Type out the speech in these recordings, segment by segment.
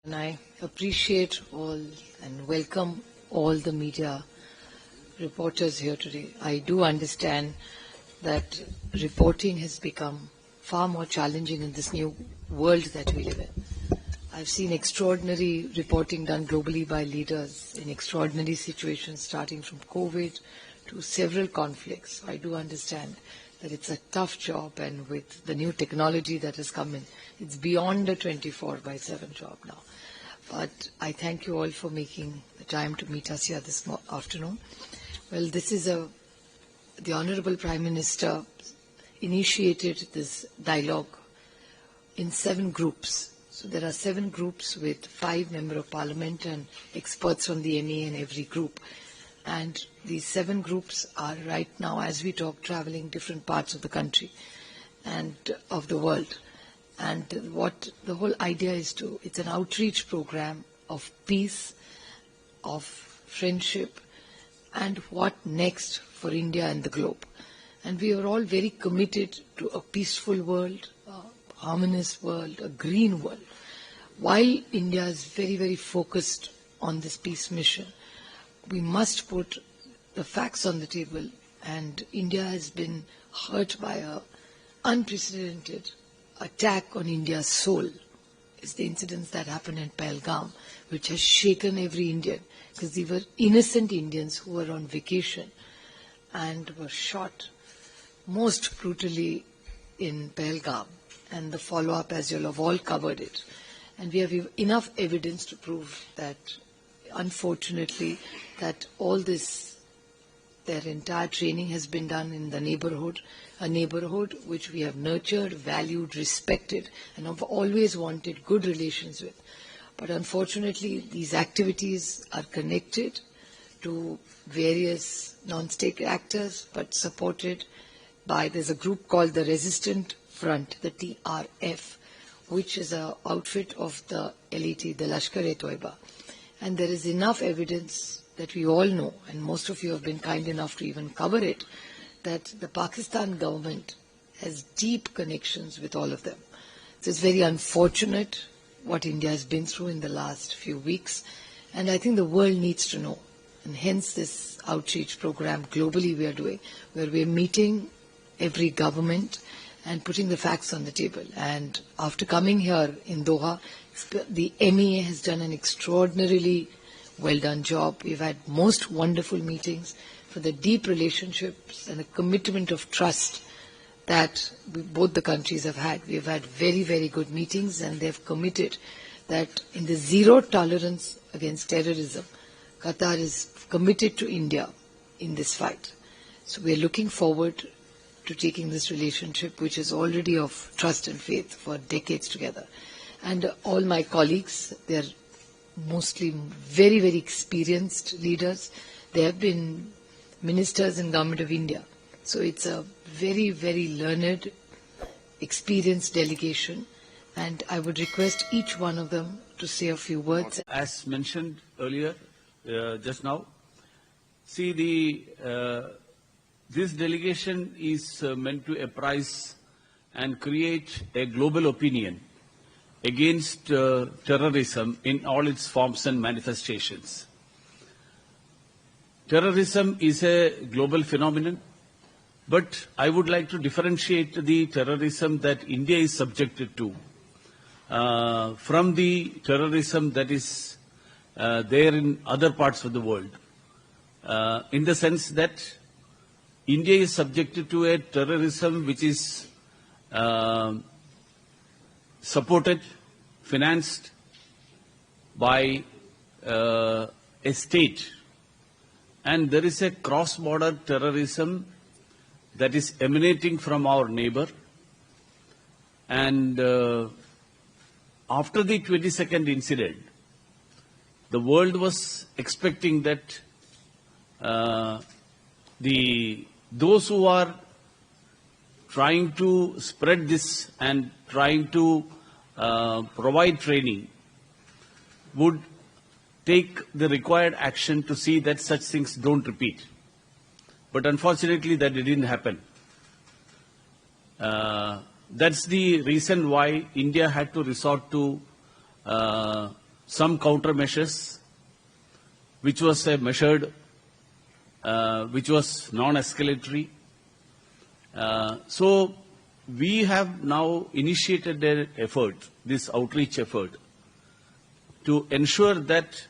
And I appreciate all and welcome all the media reporters here today. I do understand that reporting has become far more challenging in this new world that we live in. I've seen extraordinary reporting done globally by leaders in extraordinary situations, starting from COVID to several conflicts. I do understand that it's a tough job, and with the new technology that has come in, it's beyond a 24/7 job now. But I thank you all for making the time to meet us here this afternoon. Well, the Honorable Prime Minister initiated this dialogue in 7 groups. So there are 7 groups with 5 Members of Parliament and experts from the MA in every group. And these 7 groups are right now, as we talk, traveling different parts of the country and of the world. And what the whole idea is it's an outreach program of peace, of friendship, and what next for India and the globe. And we are all very committed to a peaceful world, a harmonious world, a green world. While India is very, very focused on this peace mission, we must put the facts on the table. And India has been hurt by an unprecedented attack on India's soul. It's the incidents that happened in Pahalgam, which has shaken every Indian, because they were innocent Indians who were on vacation and were shot most brutally in Pahalgam. And the follow-up, as you'll have all covered it. And we have enough evidence to prove that, unfortunately, that all this, their entire training has been done in the neighborhood, a neighborhood which we have nurtured, valued, respected, and have always wanted good relations with. But unfortunately, these activities are connected to various non-state actors, but supported by, there's a group called the Resistant Front, the TRF, which is an outfit of the LET, the Lashkar-e-Toiba. And there is enough evidence that we all know, and most of you have been kind enough to even cover it, that the Pakistan government has deep connections with all of them. So it's very unfortunate what India has been through in the last few weeks, and I think the world needs to know. And hence this outreach program globally we are doing, where we are meeting every government and putting the facts on the table. And after coming here in Doha, the MEA has done an extraordinarily well done job. We've had most wonderful meetings for the deep relationships and the commitment of trust that both the countries have had. We've had very, very good meetings, and they've committed that in the zero tolerance against terrorism, Qatar is committed to India in this fight. So we're looking forward to taking this relationship, which is already of trust and faith, for decades together. And all my colleagues, they're mostly very, very experienced leaders. They have been ministers in Government of India. So it's a very, very learned, experienced delegation. And I would request each one of them to say a few words. As mentioned earlier, just now, see, this delegation is meant to apprise and create a global opinion against terrorism in all its forms and manifestations. Terrorism is a global phenomenon, but I would like to differentiate the terrorism that India is subjected to from the terrorism that is there in other parts of the world, in the sense that India is subjected to a terrorism which is supported, financed by a state. And there is a cross-border terrorism that is emanating from our neighbor. And after the 22nd incident, the world was expecting that those who are trying to spread this and trying to provide training would take the required action to see that such things don't repeat. But unfortunately, that didn't happen. That's the reason why India had to resort to some countermeasures, which was a measured, which was non-escalatory. So we have now initiated an effort, this outreach effort, to ensure that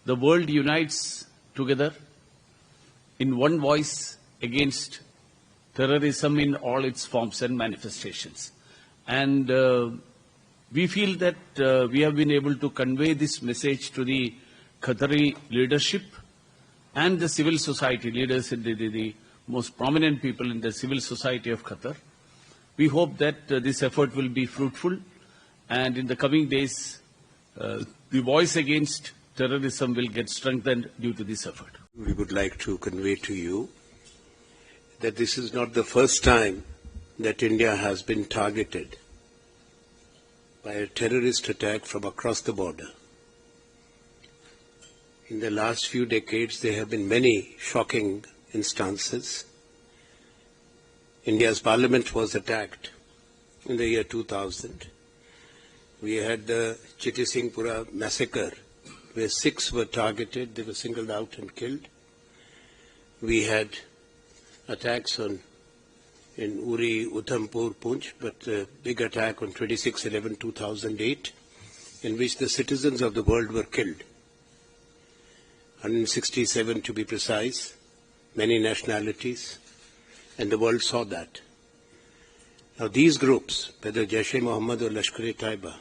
the world unites together in one voice against terrorism in all its forms and manifestations. And we feel that we have been able to convey this message to the Qatari leadership and the civil society leaders, the most prominent people in the civil society of Qatar. We hope that this effort will be fruitful, and in the coming days, the voice against terrorism will get strengthened due to this effort. We would like to convey to you that this is not the first time that India has been targeted by a terrorist attack from across the border. In the last few decades, there have been many shocking instances. India's parliament was attacked in the year 2000. We had the Chitty Singhpura massacre, where 6 were targeted, they were singled out and killed. We had attacks in Uri, Udhampur, Poonch, but a big attack on 26/11/2008, in which the citizens of the world were killed. 167 to be precise, many nationalities, and the world saw that. Now these groups, whether Jaish-e-Mohammed or Lashkar-e-Taiba,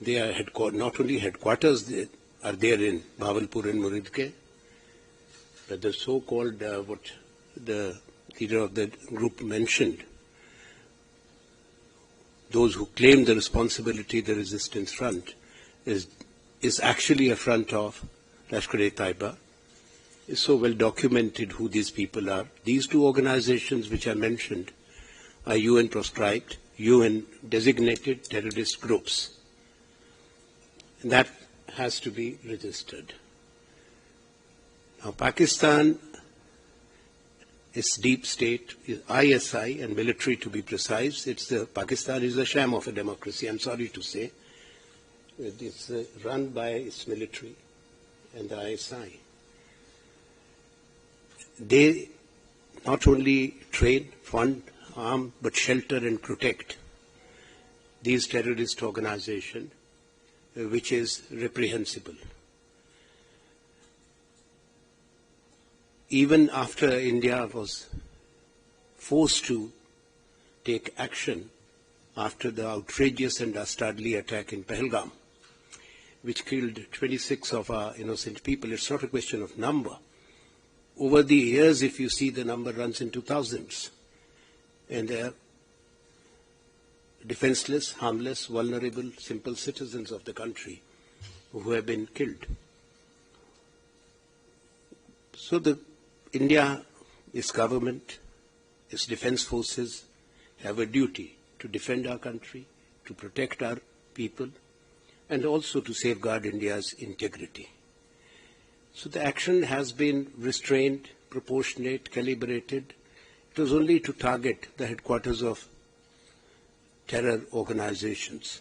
they are not only headquarters they are there in Bahawalpur and Muridke, but the so-called, what the leader of the group mentioned, those who claim the responsibility, the resistance front, is actually a front of Lashkar-e-Taiba. It's so well documented who these people are. These two organizations which I mentioned are UN proscribed, UN designated terrorist groups. And that has to be registered. Now Pakistan is deep state, is ISI and military to be precise. Pakistan is a sham of a democracy, I'm sorry to say. It's run by its military and the ISI. They not only train, fund, arm, but shelter and protect these terrorist organizations, which is reprehensible. Even after India was forced to take action after the outrageous and dastardly attack in Pahalgam, which killed 26 of our innocent people, it's not a question of number. Over the years, if you see, the number runs into thousands. And they are defenseless, harmless, vulnerable, simple citizens of the country who have been killed. So India, its government, its defense forces have a duty to defend our country, to protect our people, and also to safeguard India's integrity. So the action has been restrained, proportionate, calibrated. It was only to target the headquarters of terror organizations.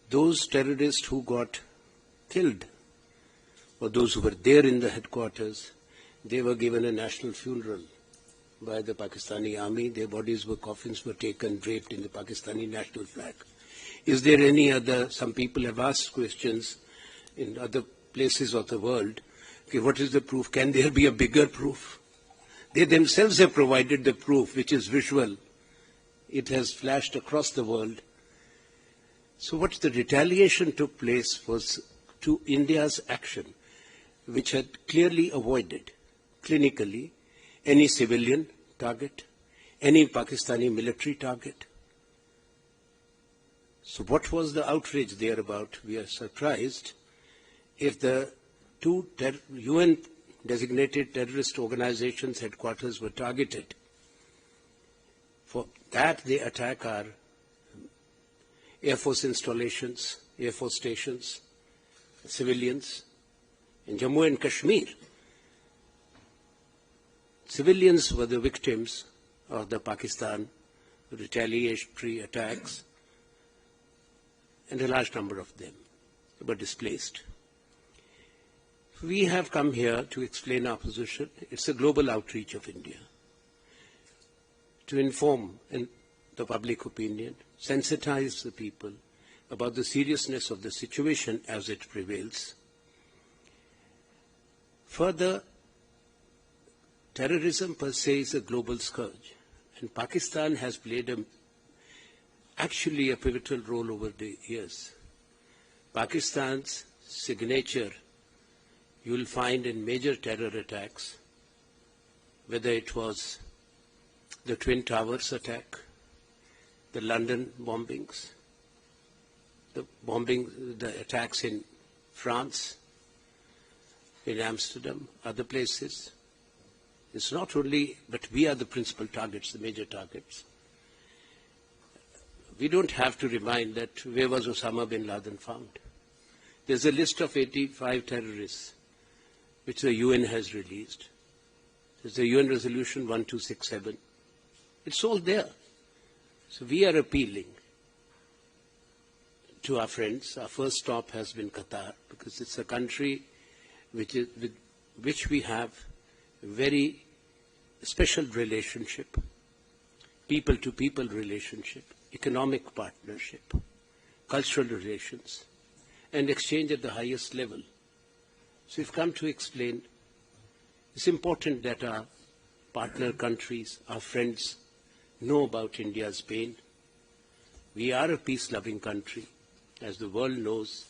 Those terrorists who got killed, or those who were there in the headquarters, they were given a national funeral by the Pakistani army. Their coffins were taken, draped in the Pakistani national flag. Is there any other, some people have asked questions in other places of the world, okay, what is the proof? Can there be a bigger proof? They themselves have provided the proof, which is visual. It has flashed across the world. So what the retaliation took place was to India's action, which had clearly avoided, clinically, any civilian target, any Pakistani military target. So what was the outrage there about? We are surprised if the two UN designated terrorist organizations' headquarters were targeted. For that, they attack our Air Force installations, Air Force stations, civilians. In Jammu and Kashmir, civilians were the victims of the Pakistan retaliatory attacks, and a large number of them. were displaced. We have come here to explain our position. It's a global outreach of India to inform the public opinion, sensitize the people about the seriousness of the situation as it prevails. Further, terrorism per se is a global scourge, and Pakistan has played actually a pivotal role over the years. Pakistan's signature you will find in major terror attacks, whether it was the Twin Towers attack, the London bombings, the attacks in France, in Amsterdam, other places. It's not only, but we are the principal targets, the major targets. We don't have to remind that where was Osama bin Laden found. There's a list of 85 terrorists which the UN has released. There's the UN Resolution 1267. It's all there. So we are appealing to our friends. Our first stop has been Qatar, because it's a country with which we have a very special relationship, people-to-people relationship, economic partnership, cultural relations, and exchange at the highest level. So we've come to explain it's important that our partner countries, our friends, know about India's pain. We are a peace-loving country. As the world knows,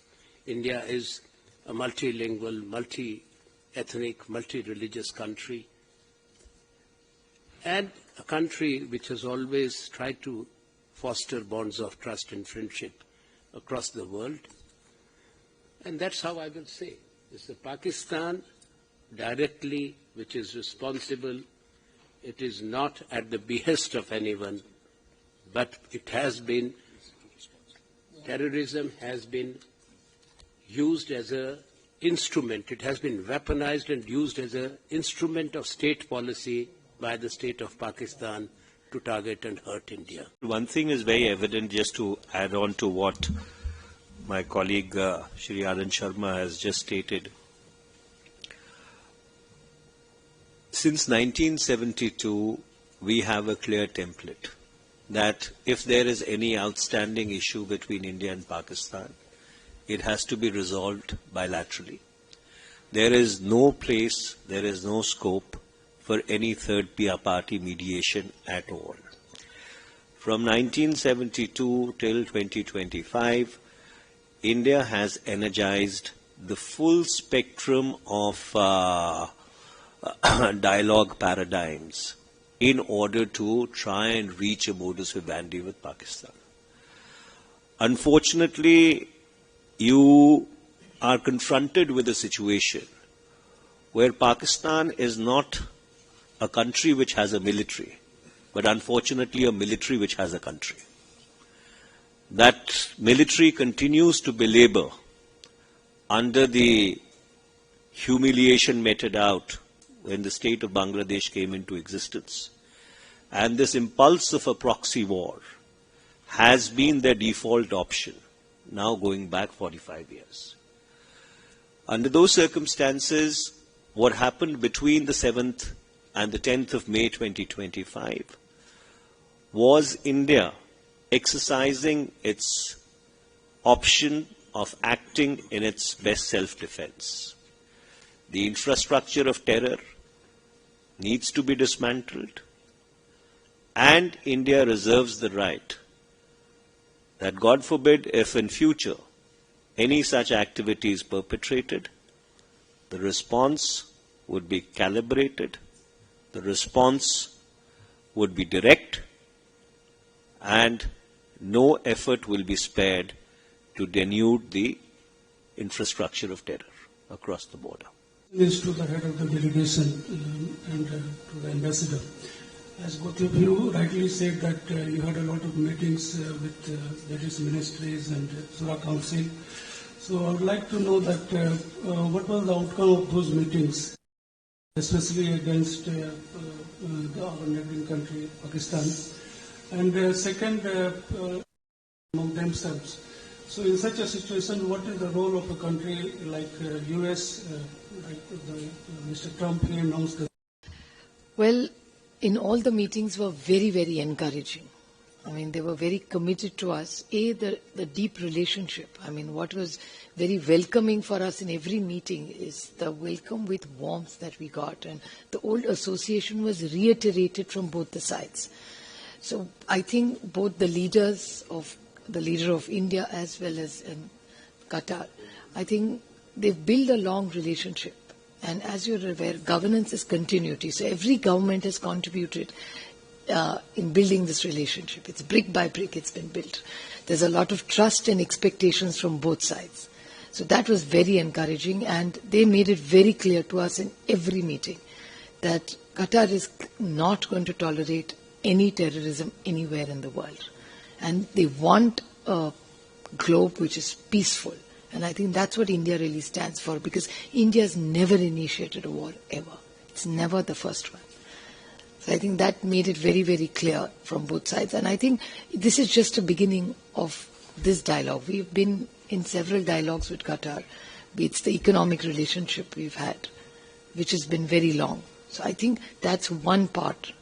India is a multilingual, multi-ethnic, multi-religious country, and a country which has always tried to foster bonds of trust and friendship across the world. And that's how I will say. It's the Pakistan directly which is responsible. It is not at the behest of anyone, but it has been, terrorism has been used as an instrument. It has been weaponized and used as an instrument of state policy by the state of Pakistan to target and hurt India. One thing is very evident, just to add on to what my colleague Shri Anand Sharma has just stated. Since 1972, we have a clear template that if there is any outstanding issue between India and Pakistan, it has to be resolved bilaterally. There is no place, there is no scope for any third party mediation at all. From 1972 till 2025, India has energized the full spectrum of dialogue paradigms in order to try and reach a modus vivendi with Pakistan. Unfortunately, you are confronted with a situation where Pakistan is not a country which has a military, but unfortunately a military which has a country. That military continues to belabor under the humiliation meted out when the state of Bangladesh came into existence. And this impulse of a proxy war has been their default option, now going back 45 years. Under those circumstances, what happened between the 7th and the 10th of May 2025 was India exercising its option of acting in its best self-defense. The infrastructure of terror needs to be dismantled, and India reserves the right that, God forbid, if in future any such activity is perpetrated, the response would be calibrated, the response would be direct, and no effort will be spared to denude the infrastructure of terror across the border. This to the head of the delegation and to the ambassador. As both of you rightly said that you had a lot of meetings with various ministries and Surah Council. So I would like to know that what was the outcome of those meetings, especially against our neighboring country, Pakistan. And second, among themselves, So in such a situation, what is the role of a country like US, Mr. Trump, he announced that? Well, in all the meetings were very, very encouraging. I mean, they were very committed to us. The deep relationship. I mean, what was very welcoming for us in every meeting is the welcome with warmth that we got. And the old association was reiterated from both the sides. So I think both the leader of India as well as Qatar, I think they've built a long relationship. And as you're aware, governance is continuity. So every government has contributed in building this relationship. It's brick by brick it's been built. There's a lot of trust and expectations from both sides. So that was very encouraging, and they made it very clear to us in every meeting that Qatar is not going to tolerate any terrorism anywhere in the world. And they want a globe which is peaceful. And I think that's what India really stands for, because India has never initiated a war ever. It's never the first one. So I think that made it very, very clear from both sides. And I think this is just a beginning of this dialogue. We've been in several dialogues with Qatar. It's the economic relationship we've had, which has been very long. So I think that's one part.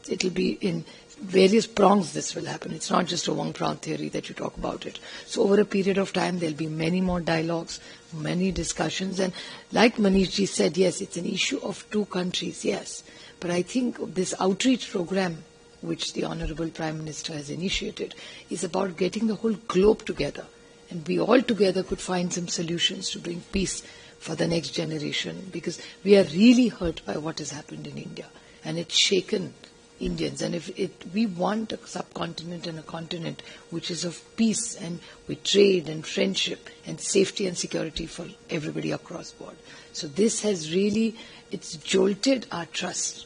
It'll be in various prongs this will happen. It's not just a one-prong theory that you talk about it. So over a period of time, there'll be many more dialogues, many discussions. And like Manishji said, yes, it's an issue of two countries, yes. But I think this outreach program, which the Honorable Prime Minister has initiated, is about getting the whole globe together. And we all together could find some solutions to bring peace for the next generation. Because we are really hurt by what has happened in India. And it's shaken Indians, and if we want a subcontinent and a continent which is of peace and with trade and friendship and safety and security for everybody across board. So this has really, it's jolted our trust,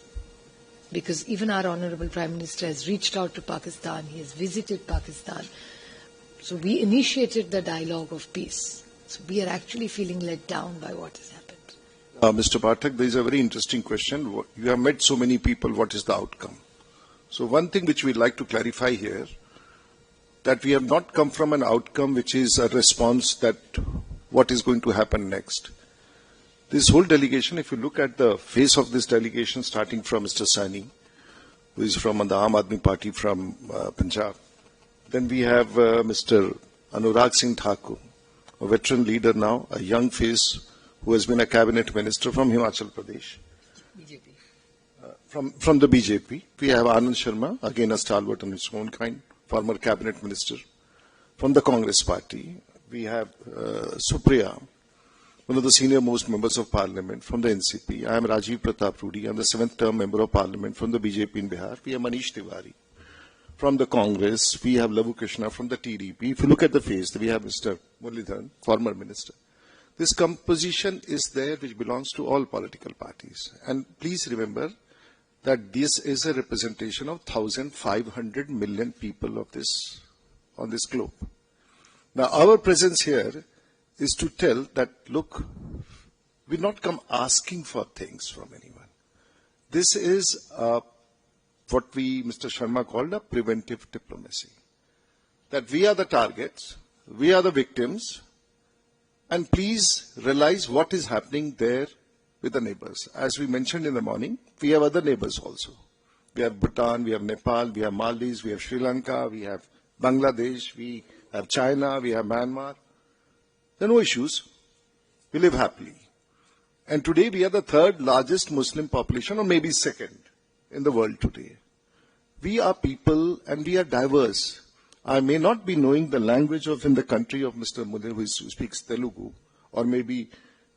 because even our Honorable Prime Minister has reached out to Pakistan, he has visited Pakistan. So we initiated the dialogue of peace. So we are actually feeling let down by what has happened. Mr. Pathak, there is a very interesting question. You have met so many people, what is the outcome? So one thing which we'd like to clarify here, that we have not come from an outcome which is a response that what is going to happen next. This whole delegation, if you look at the face of this delegation, starting from Mr. Sani, who is from the Aam Aadmi Party from Punjab, then we have Mr. Anurag Singh Thakur, a veteran leader now, a young face, who has been a cabinet minister from Himachal Pradesh. BJP. From the BJP. We have Anand Sharma, again a stalwart in his own kind, former cabinet minister. From the Congress party, we have Supriya, one of the senior most members of parliament from the NCP. I am Rajiv Pratap Rudi, I am the 7th term member of parliament from the BJP in Bihar. We have Manish Tiwari. From the Congress, we have Lavu Krishna from the TDP. If you look at the face, we have Mr. Muralidharan, former minister. This composition is there which belongs to all political parties. And please remember that this is a representation of 1,500 million people of this, on this globe. Now our presence here is to tell that, look, we've not come asking for things from anyone. This is what Mr. Sharma called a preventive diplomacy. That we are the targets, we are the victims, and please realize what is happening there with the neighbors. As we mentioned in the morning, we have other neighbors also. We have Bhutan, we have Nepal, we have Maldives, we have Sri Lanka, we have Bangladesh, we have China, we have Myanmar. There are no issues. We live happily. And today we are the 3rd largest Muslim population, or maybe 2nd in the world today. We are people and we are diverse. I may not be knowing the language of in the country of Mr. Mudir, who speaks Telugu, or maybe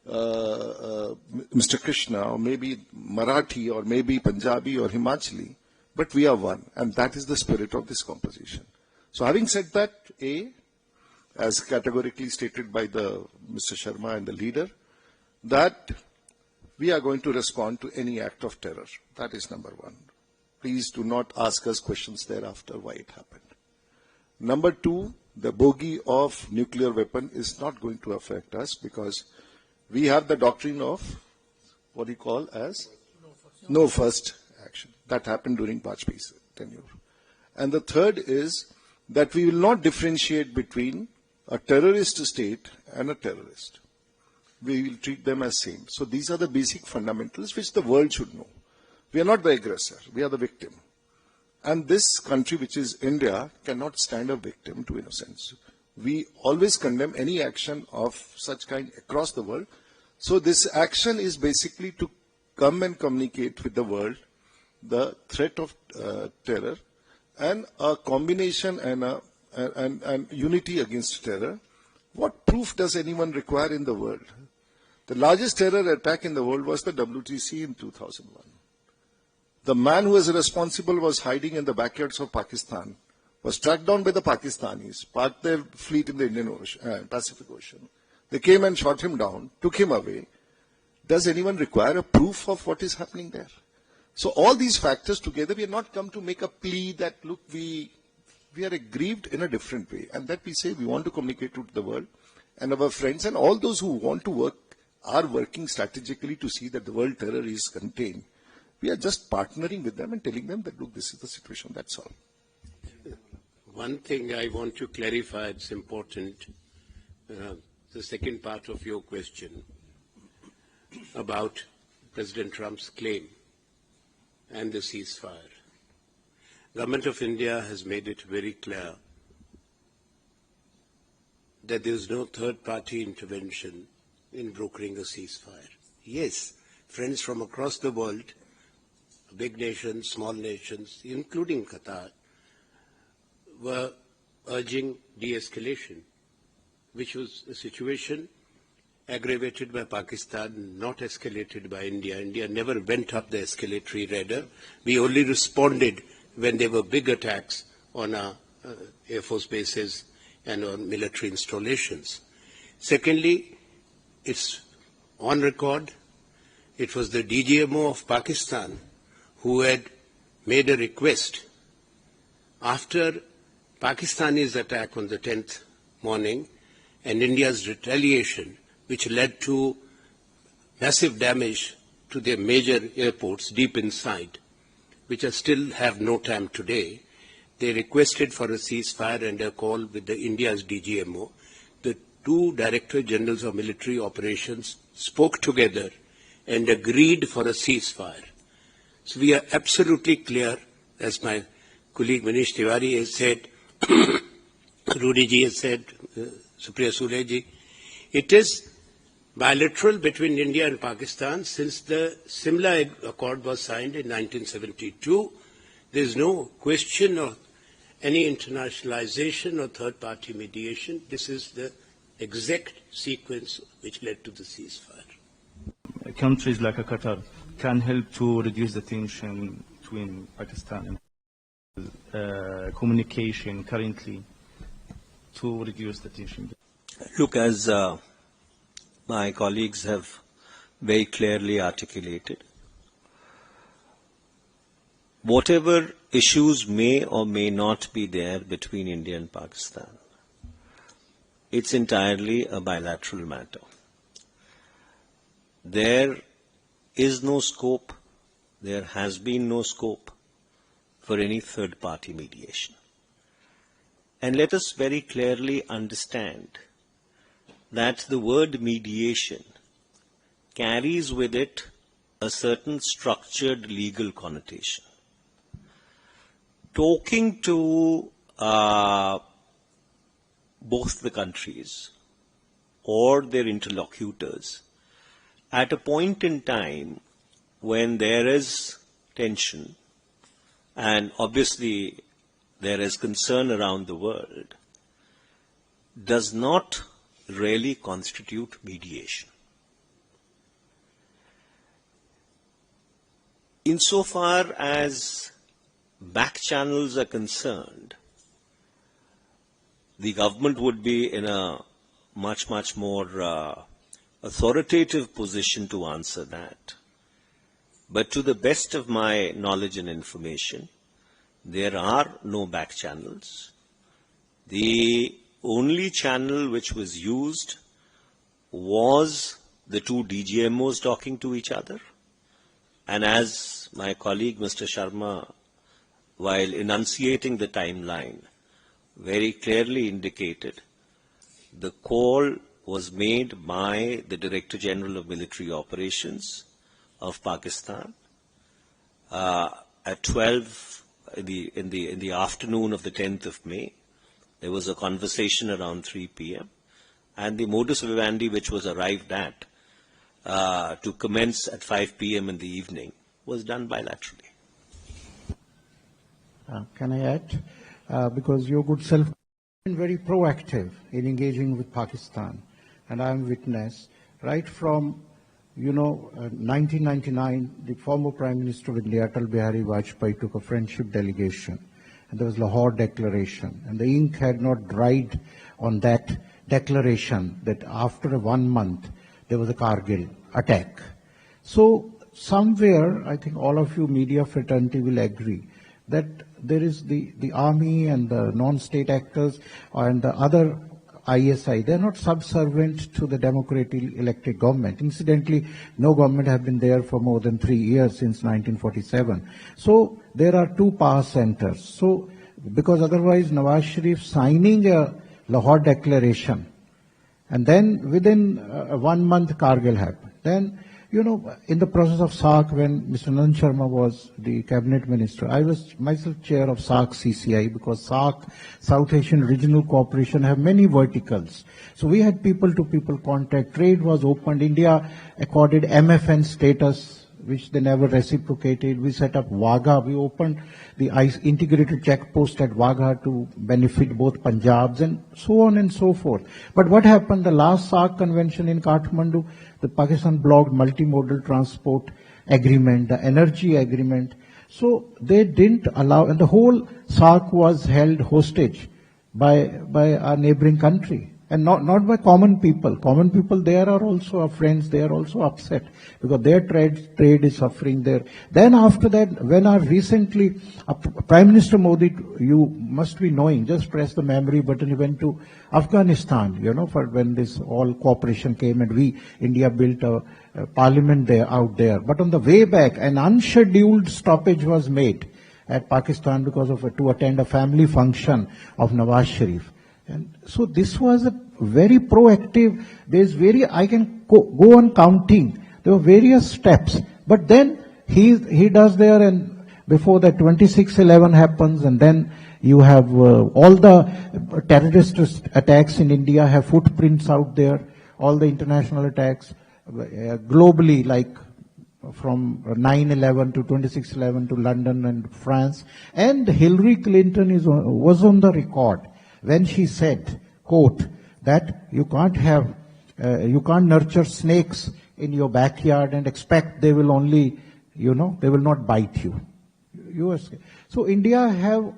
Mr. Krishna, or maybe Marathi, or maybe Punjabi, or Himachali, but we are one, and that is the spirit of this composition. So having said that, as categorically stated by Mr. Sharma and the leader, that we are going to respond to any act of terror. That is number one. Please do not ask us questions thereafter why it happened. Number two, the bogey of nuclear weapon is not going to affect us, because we have the doctrine of what we call as no first action. That happened during Vajpayee's tenure. And the third is that we will not differentiate between a terrorist state and a terrorist. We will treat them as same. So these are the basic fundamentals which the world should know. We are not the aggressor, we are the victim. And this country, which is India, cannot stand a victim to innocence. We always condemn any action of such kind across the world. So this action is basically to come and communicate with the world the threat of terror and a combination and unity against terror. What proof does anyone require in the world? The largest terror attack in the world was the WTC in 2001. The man who was responsible was hiding in the backyards of Pakistan, was tracked down by the Pakistanis, parked their fleet in the Indian Ocean, Pacific Ocean. They came and shot him down, took him away. Does anyone require a proof of what is happening there? So all these factors together, we have not come to make a plea that, look, we are aggrieved in a different way. And that we say we want to communicate to the world and our friends and all those who want to work are working strategically to see that the world terror is contained. We are just partnering with them and telling them that, look, this is the situation, that's all. One thing I want to clarify, it's important, the second part of your question about President Trump's claim and the ceasefire. Government of India has made it very clear that there is no third-party intervention in brokering a ceasefire. Yes, friends from across the world, big nations, small nations, including Qatar, were urging de-escalation, which was a situation aggravated by Pakistan, not escalated by India. India never went up the escalatory ladder. We only responded when there were big attacks on our Air Force bases and on military installations. Secondly, it's on record, it was the DGMO of Pakistan who had made a request after Pakistani's attack on the 10th morning and India's retaliation, which led to massive damage to their major airports deep inside, which still have no time today. They requested for a ceasefire and a call with the India's DGMO. The two Director Generals of Military Operations spoke together and agreed for a ceasefire. So we are absolutely clear, as my colleague Manish Tiwari has said, Rudy ji has said, Supriya Sule ji, it is bilateral between India and Pakistan since the Simla Accord was signed in 1972. There is no question of any internationalization or third-party mediation. This is the exact sequence which led to the ceasefire. Countries like Qatar can help to reduce the tension between Pakistan and communication currently to reduce the tension. Look, as my colleagues have very clearly articulated, whatever issues may or may not be there between India and Pakistan, it's entirely a bilateral matter. There is no scope, there has been no scope for any third-party mediation. And let us very clearly understand that the word mediation carries with it a certain structured legal connotation. Talking to both the countries or their interlocutors at a point in time when there is tension and obviously there is concern around the world does not really constitute mediation. Insofar as back channels are concerned, the government would be in a much more authoritative position to answer that. But to the best of my knowledge and information, there are no back channels. The only channel which was used was the two DGMOs talking to each other. And as my colleague Mr. Sharma, while enunciating the timeline, very clearly indicated the call was made by the Director General of Military Operations of Pakistan at 12 in the afternoon of the 10th of May. There was a conversation around 3 p.m. and the modus vivendi which was arrived at to commence at 5 p.m. in the evening was done bilaterally. Can I add? Because your good self has been very proactive in engaging with Pakistan, and I am witness right from 1999, the former Prime Minister of India, Atal Bihari Vajpayee, took a friendship delegation, and there was Lahore Declaration, and the ink had not dried on that declaration that after 1 month there was a Kargil attack. So somewhere, I think all of you media fraternity will agree that there is the army and the non-state actors and the other ISI, they're not subservient to the democratically elected government. Incidentally, no government has been there for more than 3 years since 1947. So there are two power centers. So because otherwise Nawaz Sharif signing a Lahore Declaration, and then within 1 month Kargil happened. Then, in the process of SAARC, when Mr. Nandan Sharma was the cabinet minister, I was myself chair of SAARC CCI, because SAARC, South Asian Regional Cooperation, have many verticals. So we had people-to-people contact. Trade was opened. India accorded MFN status, which they never reciprocated. We set up Wagah. We opened the integrated check post at Wagah to benefit both Punjabs, and so on and so forth. But what happened? The last SAARC convention in Kathmandu, the Pakistan blocked multimodal transport agreement, the energy agreement. So they didn't allow, and the whole SAARC was held hostage by our neighboring country. And not by common people. Common people, there are also our friends, they are also upset because their trade is suffering there. Then after that, when our recently, Prime Minister Modi, you must be knowing, just press the memory button, he went to Afghanistan, for when this all cooperation came, and India built a parliament out there. But on the way back, an unscheduled stoppage was made at Pakistan because to attend a family function of Nawaz Sharif. And so this was a very proactive, I can go on counting. There were various steps. But then he does there, and before that 26/11 happens, and then you have all the terrorist attacks in India have footprints out there, all the international attacks globally, like from 9/11 to 26/11 to London and France. And Hillary Clinton was on the record when she said, quote, that you can't nurture snakes in your backyard and expect they will only, they will not bite you. So India have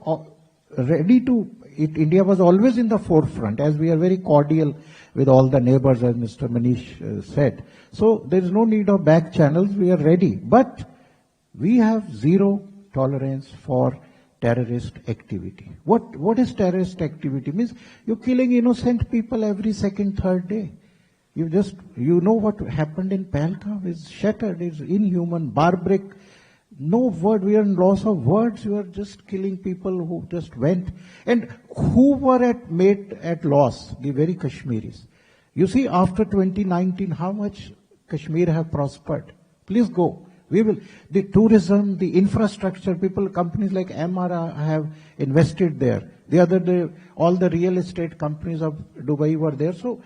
India was always in the forefront, as we are very cordial with all the neighbors, as Mr. Manish said. So there is no need of back channels, we are ready. But we have zero tolerance for terrorist activity. What is terrorist activity? Means you're killing innocent people every second, third day. What happened in Pahalgam is shattered, is inhuman, barbaric. No word, we are in loss of words. You are just killing people who just went. And who were made at loss? The very Kashmiris. You see, after 2019, how much Kashmir have prospered. Please go. We will. The tourism, the infrastructure, companies like MRA have invested there. The other day, all the real estate companies of Dubai were there. So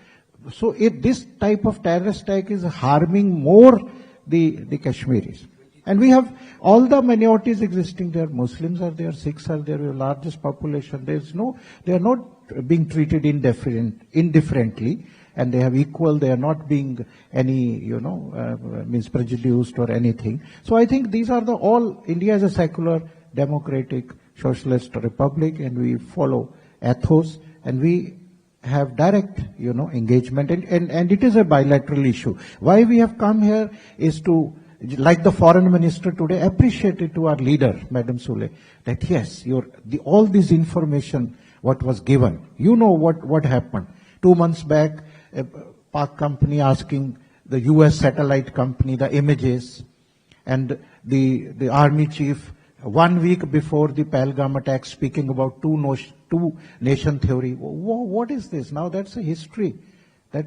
if this type of terrorist attack is harming more the Kashmiris. And we have all the minorities existing there. Muslims are there, Sikhs are there, we have largest population. They are not being treated indifferently. And they have they are not being any, means prejudiced or anything. So I think these are India is a secular, democratic, socialist republic, and we follow ethos, and we have direct, engagement, and it is a bilateral issue. Why we have come here is to, like the foreign minister today, appreciate it to our leader, Madam Sule, that yes, all this information, what was given, what happened. 2 months back, a Pak company asking the US satellite company the images, and the army chief 1 week before the Pahalgam attack speaking about two two-nation theory. What is this? Now that's a history. That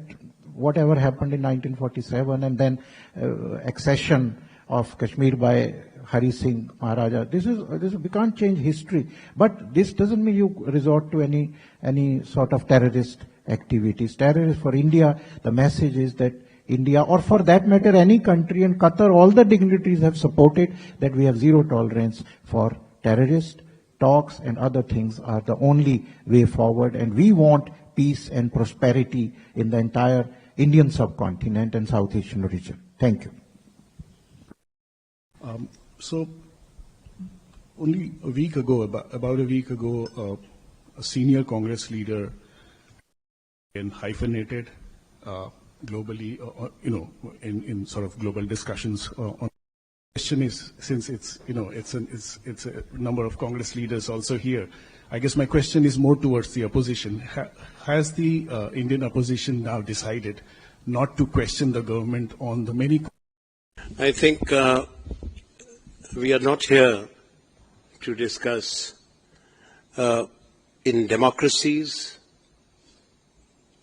whatever happened in 1947 and then accession of Kashmir by Hari Singh Maharaja. This is we can't change history, but this doesn't mean you resort to any sort of terrorist activities. Terrorist for India, the message is that India, or for that matter any country, and Qatar, all the dignitaries have supported that we have zero tolerance for terrorist talks, and other things are the only way forward, and we want peace and prosperity in the entire Indian subcontinent and South Asian region. Thank you. So, only a week ago, about a week ago, a senior Congress leader and hyphenated globally, in sort of global discussions on. The question is, since it's a number of Congress leaders also here, I guess my question is more towards the opposition. Has the Indian opposition now decided not to question the government on the many? I think we are not here to discuss in democracies,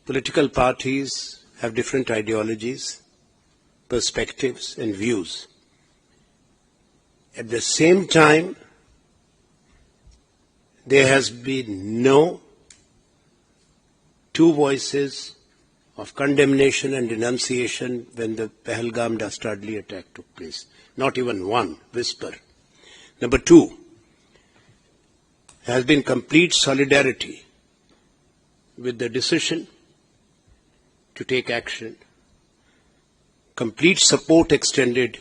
political parties have different ideologies, perspectives and views. At the same time, there has been no two voices of condemnation and denunciation when the Pahalgam dastardly attack took place. Not even one whisper. Number two, there has been complete solidarity with the decision to take action. Complete support extended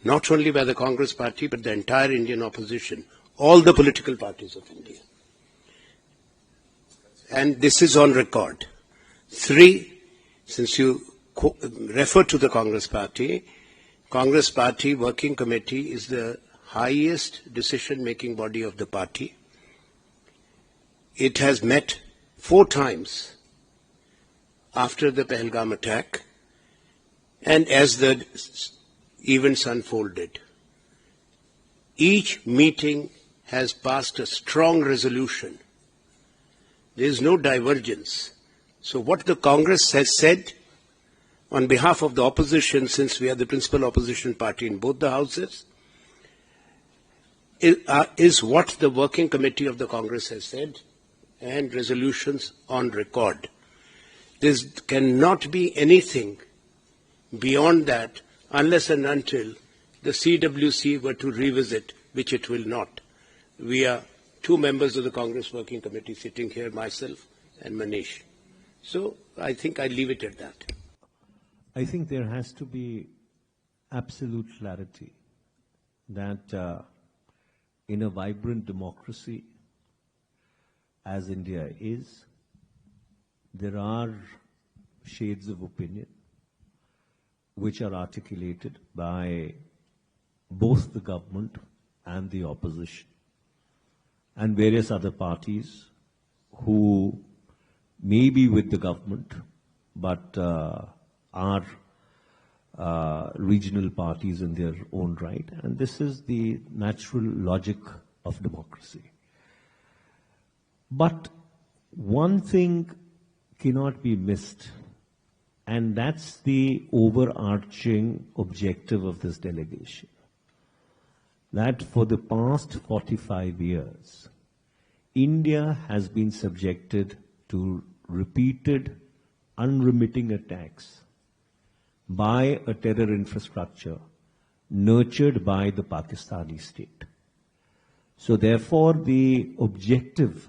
not only by the Congress party but the entire Indian opposition, all the political parties of India. And this is on record. Three, since you refer to the Congress Party Working Committee is the highest decision-making body of the party. It has met 4 times after the Pahalgam attack, and as the events unfolded, each meeting has passed a strong resolution. There is no divergence. So what the Congress has said on behalf of the opposition, since we are the principal opposition party in both the houses, is what the working committee of the Congress has said, and resolutions on record. There cannot be anything beyond that unless and until the CWC were to revisit, which it will not. We are 2 members of the Congress Working Committee sitting here, myself and Manish. So I think I leave it at that. I think there has to be absolute clarity that in a vibrant democracy, as India is, there are shades of opinion which are articulated by both the government and the opposition and various other parties who may be with the government but are regional parties in their own right, and this is the natural logic of democracy. But one thing cannot be missed, and that's the overarching objective of this delegation. That for the past 45 years, India has been subjected to repeated, unremitting attacks by a terror infrastructure nurtured by the Pakistani state. So therefore, the objective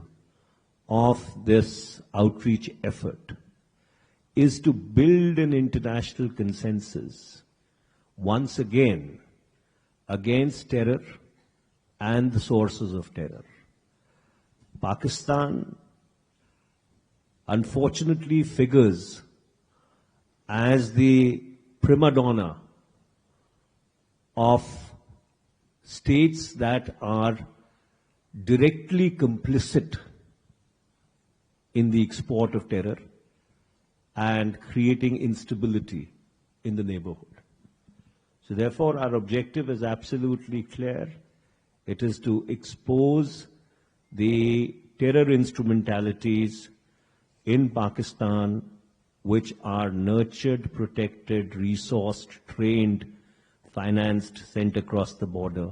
of this outreach effort is to build an international consensus once again against terror and the sources of terror. Pakistan unfortunately figures as the prima donna of states that are directly complicit in the export of terror and creating instability in the neighborhood. So therefore, our objective is absolutely clear. It is to expose the terror instrumentalities in Pakistan which are nurtured, protected, resourced, trained, financed, sent across the border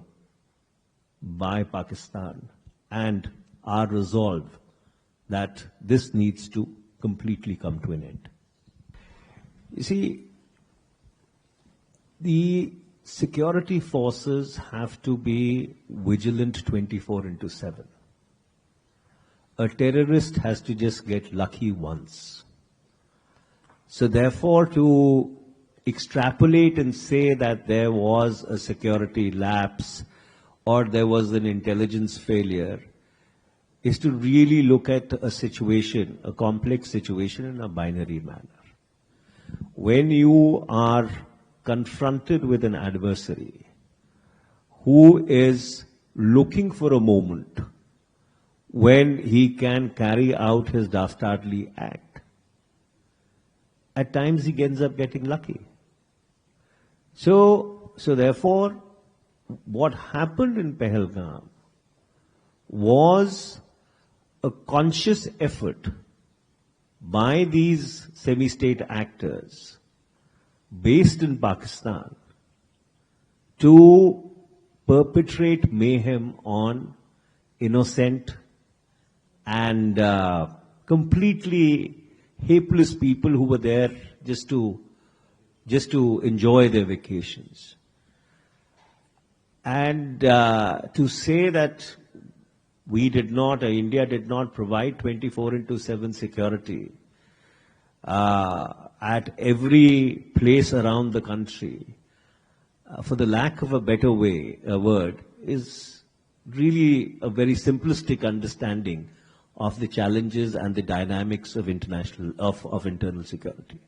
by Pakistan, and our resolve that this needs to completely come to an end. You see, the security forces have to be vigilant 24/7. A terrorist has to just get lucky once. So therefore, to extrapolate and say that there was a security lapse or there was an intelligence failure is to really look at a situation, a complex situation, in a binary manner. When you are confronted with an adversary who is looking for a moment when he can carry out his dastardly act, at times he ends up getting lucky. So therefore, what happened in Pahalgam was a conscious effort by these semi-state actors based in Pakistan to perpetrate mayhem on innocent and completely helpless people who were there just to enjoy their vacations. And to say that we did not, India did not provide 24/7 security at every place around the country, for the lack of a better word, is really a very simplistic understanding of the challenges and the dynamics of internal security.